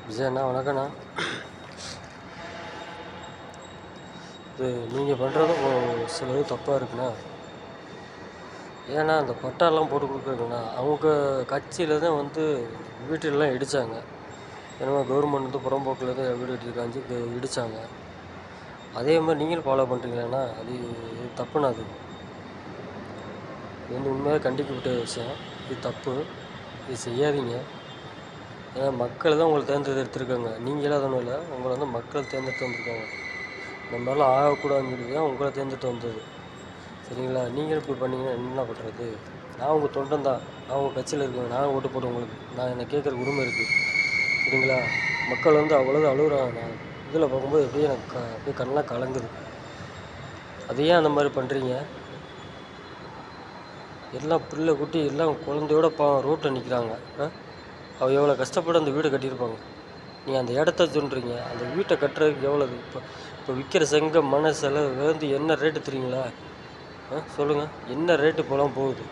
விஜயண்ணா வணக்கண்ணா. இது நீங்கள் பண்ணுறதும் சிலது தப்பாக இருக்குண்ணா. ஏன்னா அந்த பட்டாலாம் போட்டு கொடுக்குறதுண்ணா, அவங்க கட்சியில் தான் வந்து வீட்டெல்லாம் இடித்தாங்க. ஏன்னா கவர்மெண்ட் வந்து புறம்போக்கில் தான் வீடு கட்டியிருக்காங்க இடித்தாங்க. அதே மாதிரி நீங்களும் ஃபாலோ பண்ணுறீங்களாண்ணா? அது தப்புண்ணா. அது இது வந்து உண்மையாக கண்டிக்கப்பட்ட விஷயம். இது தப்பு. இது செய்யாதீங்க. ஏன்னா மக்கள் தான் உங்களை தேர்ந்தெடுத்திருக்காங்க. நீங்களே அதனும் இல்லை, உங்களை வந்து மக்கள் தேர்ந்தெடுத்து வந்திருக்காங்க. இந்த மாதிரிலாம் ஆகக்கூடாதுன்னு சொல்லி தான் உங்களை தேர்ந்தெடுத்து வந்தது. சரிங்களா? நீங்களும் இப்படி பண்ணீங்கன்னா என்ன பண்ணுறது? நான் உங்கள் தொண்டன் தான். நான் உங்கள் கட்சியில் இருக்கேன். நான் ஓட்டு போட்டு உங்களுக்கு என்னை கேட்குற உரிமை இருக்குது. சரிங்களா? மக்கள் வந்து அவ்வளோதான் அழுகுறாங்க. நான் இதில் பார்க்கும்போது எப்படியே எனக்கு அப்படியே கண்ணெலாம் கலங்குது. அது ஏன் அந்த மாதிரி பண்ணுறீங்க? எல்லாம் பிள்ளை குட்டி எல்லாம் குழந்தையோட ரோட்டில் நிற்கிறாங்க. அவள் எவ்வளோ கஷ்டப்பட்டு அந்த வீடை கட்டியிருப்பாங்க. நீங்கள் அந்த இடத்த சொல்கிறீங்க. அந்த வீட்டை கட்டுறதுக்கு எவ்வளவு இப்போ விற்கிற செங்கம் மன செலவு வந்து என்ன ரேட்டு தெரியுங்களா? சொல்லுங்கள், என்ன ரேட்டு இப்போலாம் போகுது?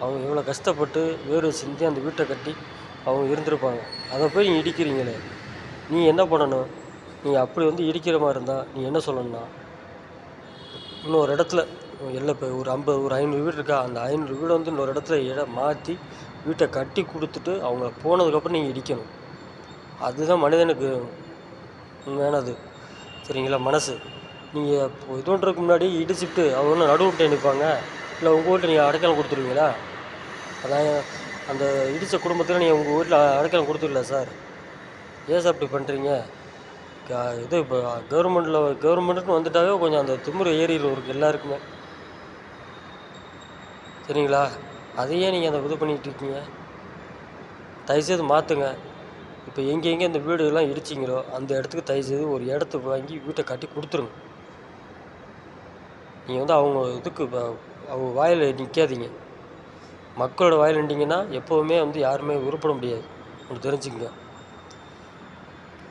அவங்க எவ்வளோ கஷ்டப்பட்டு வேறு சிந்தி அந்த வீட்டை கட்டி அவங்க இருந்திருப்பாங்க. அதை போய் நீங்கள் இடிக்கிறீங்களே, நீங்கள் என்ன பண்ணணும்? நீங்கள் அப்படி வந்து இடிக்கிற மாதிரி இருந்தால் நீங்கள் என்ன சொல்லணும்னா, இன்னொரு இடத்துல இப்போ ஒரு 500 வீடு இருக்கா, அந்த 500 வீடை வந்து இன்னொரு இடத்துல இடம் மாற்றி வீட்டை கட்டி கொடுத்துட்டு அவங்க போனதுக்கப்புறம் நீங்கள் இடிக்கணும். அதுதான் மனிதனுக்கு உண்மையானது. சரிங்களா? மனசு. நீங்கள் இப்போ இது பண்ணுறதுக்கு முன்னாடி இடிச்சுட்டு அவங்க நடுவிட்டு நிற்பாங்க, இல்லை உங்கள் வீட்டில் நீங்கள் அடைக்கலம் கொடுத்துருவீங்களா? அதான் அந்த இடித்த குடும்பத்தில் நீங்கள் உங்கள் வீட்டில் அடைக்கலம் கொடுத்துடல சார். ஏன் சார் இப்படி பண்ணுறீங்க? இது இப்போ கவர்மெண்ட்டுன்னு வந்துட்டாவே கொஞ்சம் அந்த திமிரு ஏறிடும் இருக்குது எல்லாருக்குமே. சரிங்களா? அதையே நீங்கள் அந்த இது பண்ணிகிட்டு இருக்கீங்க. தயவுசெய்து மாற்றுங்க. இப்போ எங்கெங்கே இந்த வீடுலாம் இடிச்சிங்களோ அந்த இடத்துக்கு தயவுசெய்து ஒரு இடத்த வாங்கி வீட்டை கட்டி கொடுத்துருங்க. நீங்கள் வந்து அவங்க இதுக்கு அவங்க வாயில் நிற்காதீங்க. மக்களோட வாயில் நின்றீங்கன்னா எப்போவுமே வந்து யாருமே உருப்பட முடியாது. உங்களுக்கு தெரிஞ்சுக்கங்க.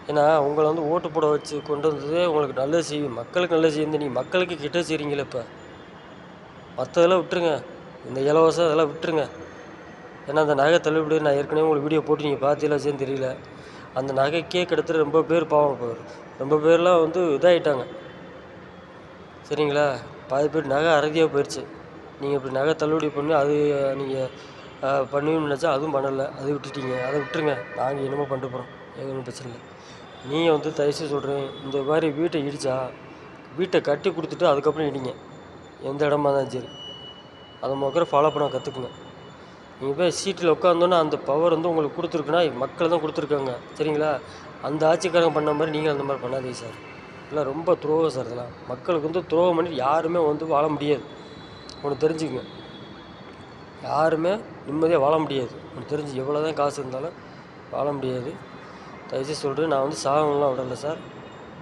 ஏன்னா உங்களை வந்து ஓட்டு போட வச்சு கொண்டு வந்ததே உங்களுக்கு நல்லது செய்யும், மக்களுக்கு நல்லது செய்யும். நீங்கள் மக்களுக்கு கெட்டது செய்கிறீங்களே. இப்போ மற்றதெல்லாம் விட்டுருங்க, இந்த இலவசம் அதெல்லாம் விட்டுருங்க. ஏன்னா அந்த நகை தள்ளுபடி நான் ஏற்கனவே உங்களுக்கு வீடியோ போட்டு நீங்கள் பார்த்தீங்களா செய்யன்னு தெரியல. அந்த நகைக்கே கிட்டத்தட்ட ரொம்ப பேர் பாவம் போயிடும். ரொம்ப பேர்லாம் வந்து இதாகிட்டாங்க. சரிங்களா? பாதி பேர் நகை அறதியாக போயிடுச்சு. நீங்கள் இப்படி நகை தள்ளுபடி பண்ணி அது நீங்கள் பண்ணுவீங்கன்னு நினச்சா அதுவும் பண்ணலை, அது விட்டுட்டீங்க. அதை விட்டுருங்க, நாங்கள் என்னமோ பண்ணிட்டு போகிறோம், எங்களுக்கு ஒன்றும் பிரச்சனை இல்லை. நீங்கள் வந்து தயவுசெய்து சொல்கிறேன், இந்த மாதிரி வீட்டை இடித்தா வீட்டை கட்டி கொடுத்துட்டு அதுக்கப்புறம் இடிங்க. எந்த இடமா தான் சரி, அதை முதல்ல ஃபாலோ பண்ண கற்றுக்குங்க. நீங்கள் போய் சீட்டில் உட்காந்தோன்னா அந்த பவர் வந்து உங்களுக்கு கொடுத்துருக்குன்னா மக்கள் தான் கொடுத்துருக்காங்க. சரிங்களா? அந்த ஆட்சிக்காரங்க பண்ண மாதிரி நீங்கள் அந்த மாதிரி பண்ணாதீங்க சார். இதெல்லாம் ரொம்ப துரோகம் சார். இதெல்லாம் மக்களுக்கு வந்து துரோகம் பண்ணி யாருமே வந்து வாழ முடியாது. ஒன்று தெரிஞ்சுக்கங்க, யாருமே நிம்மதியாக வாழ முடியாது. ஒன்று தெரிஞ்சு எவ்வளோ தான் காசு இருந்தாலும் வாழ முடியாது. தயவுசெய்து சொல்கிறேன், நான் வந்து சாகலாம் விடலை சார்,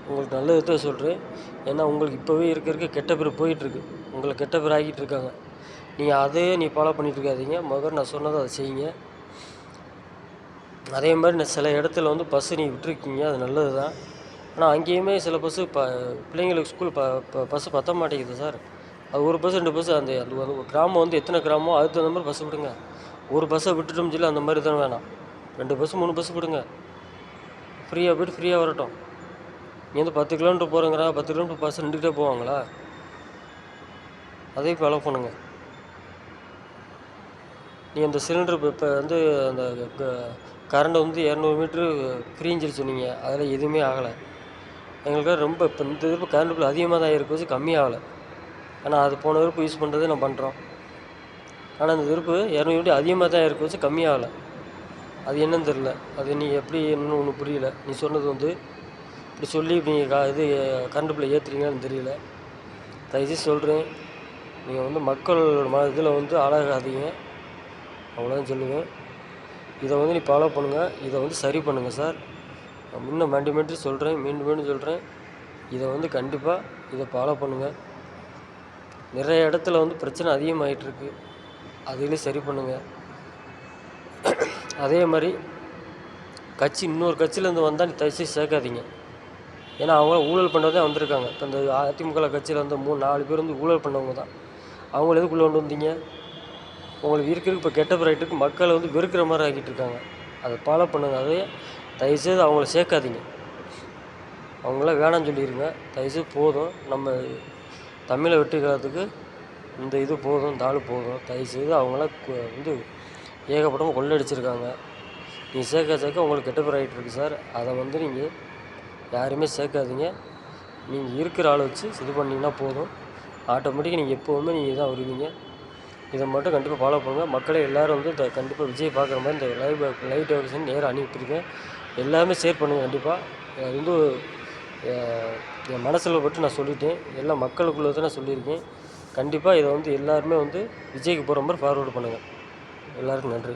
உங்களுக்கு நல்லது தான் சொல்கிறேன். ஏன்னா உங்களுக்கு இப்போவே இருக்க கெட்ட பேர் போயிட்டுருக்கு, உங்களை கெட்ட பேர் ஆகிட்டு இருக்காங்க. நீங்கள் அதையே ஃபாலோ பண்ணிகிட்டு இருக்காதீங்க. முதல்ல நான் சொன்னதை அதை செய்யுங்க. அதே மாதிரி நான் சில இடத்துல வந்து பஸ்ஸு நீங்கள் விட்டுருக்கீங்க, அது நல்லது தான். ஆனால் அங்கேயுமே சில பஸ்ஸு பிள்ளைங்களுக்கு ஸ்கூல் பஸ்ஸு பற்ற மாட்டேங்குது சார். அது ஒரு பஸ் 2 பஸ்ஸு அந்த ஒரு கிராமம் வந்து எத்தனை கிராமமோ அதுக்கு தகுந்த மாதிரி பஸ்ஸு விடுங்க. ஒரு பஸ்ஸை விட்டுட்டோம்னு சொல்லி அந்த மாதிரி தான் வேணாம். 2 பஸ்ஸு 3 பஸ்ஸு விடுங்க. ஃப்ரீயாக போய்ட்டு ஃப்ரீயாக வரட்டும். நீங்கள் வந்து 10 கிலோமீட்டர் போகிறேங்கிறா, 10 கிலோமீட்டர் பஸ் நின்றுக்கிட்டே போவாங்களா? அதையும் இப்போ அலோவ் பண்ணுங்கள். நீங்கள் இந்த சிலிண்டர் இப்போ வந்து அந்த கரண்ட் வந்து 200 மீட்ரு ஃப்ரீன்னு சொல்லி சொன்னீங்க, அதில் எதுவுமே ஆகலை. எங்களுக்கு ரொம்ப இப்போ இந்த திருப்பு கரண்ட் பில் அதிகமாக தான் ஆகிருக்கு, கம்மியாகலை. ஆனால் அது போன விருப்பு யூஸ் பண்ணுறதே நான் பண்ணுறோம். ஆனால் இந்த விருப்பு 200 யூனிட் அதிகமாக தான் இருக்கு, கம்மியாகலை. அது என்னன்னு தெரில. அது நீ எப்படி என்னன்னு ஒன்றும் புரியல. நீ சொன்னது வந்து இப்படி சொல்லி நீங்கள் இது கரண்ட் பில்லை ஏற்றுறீங்கன்னு தெரியல. தயவுசெய்து சொல்கிறேன், நீங்கள் வந்து மக்களோட இதில் வந்து ஆளாகாதீங்க, அவ்வளோதான் சொல்லுவேன். இதை வந்து நீ ஃபாலோ பண்ணுங்கள், இதை வந்து சரி பண்ணுங்கள் சார். இன்னும் மீண்டும் சொல்கிறேன், மீண்டும் சொல்கிறேன், இதை வந்து கண்டிப்பாக இதை ஃபாலோ பண்ணுங்கள். நிறைய இடத்துல வந்து பிரச்சனை அதிகமாகிட்டுருக்கு, அதையும் சரி பண்ணுங்கள். அதே மாதிரி இன்னொரு கட்சியிலேருந்து வந்தால் நீ தயவுசெய்து சேர்க்காதீங்க. ஏன்னா அவங்க ஊழல் பண்ணதான் வந்திருக்காங்க. இப்போ இந்த அதிமுக கட்சியில் வந்து 3-4 பேர் வந்து ஊழல் பண்ணவங்க தான். அவங்கள எதுக்குள்ளே கொண்டு வந்தீங்க? உங்களுக்கு இருக்கிறதுக்கு இப்போ கெட்ட பிரைட்டுக்கு மக்களை வந்து வெறுக்கிற மாதிரி ஆக்கிட்டு இருக்காங்க. அதை ஃபாலோ பண்ணுங்கள். அதே தயவுசெய்து அவங்கள சேர்க்காதீங்க. அவங்களாம் வேணான்னு சொல்லிடுங்க. தயவுசெய்து போதும். நம்ம தமிழை வெற்றிக்கிறதுக்கு இந்த இது போதும், இந்த ஆள் போதும். தயவுசெய்து அவங்களாம் ஏகப்பட்டவங்க கொள்ளடிச்சிருக்காங்க. நீ சேர்க்க உங்களுக்கு கெட்ட பேர் ஆகிட்டுருக்கு சார். அதை நீங்கள் யாருமே சேர்க்காதீங்க. நீங்கள் இருக்கிற ஆளை வச்சு இது பண்ணிங்கன்னா போதும். ஆட்டோமேட்டிக்காக நீங்கள் எப்போவுமே நீங்கள் தான் வருவீங்க. இதை மட்டும் கண்டிப்பாக ஃபாலோ பண்ணுங்கள். மக்களே எல்லோரும் கண்டிப்பாக விஜய் பார்க்குற மாதிரி இந்த லைவ் டெலிவிஷன் நேராக அனுப்பிட்டுருங்க. எல்லாமே ஷேர் பண்ணுங்கள் கண்டிப்பாக. அது என் மனசில் பட்டு நான் சொல்லிட்டேன். எல்லா மக்களுக்குள்ளே தான் நான் சொல்லியிருக்கேன். கண்டிப்பாக இதை எல்லாருமே விஜய்க்கு போகிற மாதிரி ஃபார்வேர்டு பண்ணுங்கள். எல்லாருக்கும் நன்றி.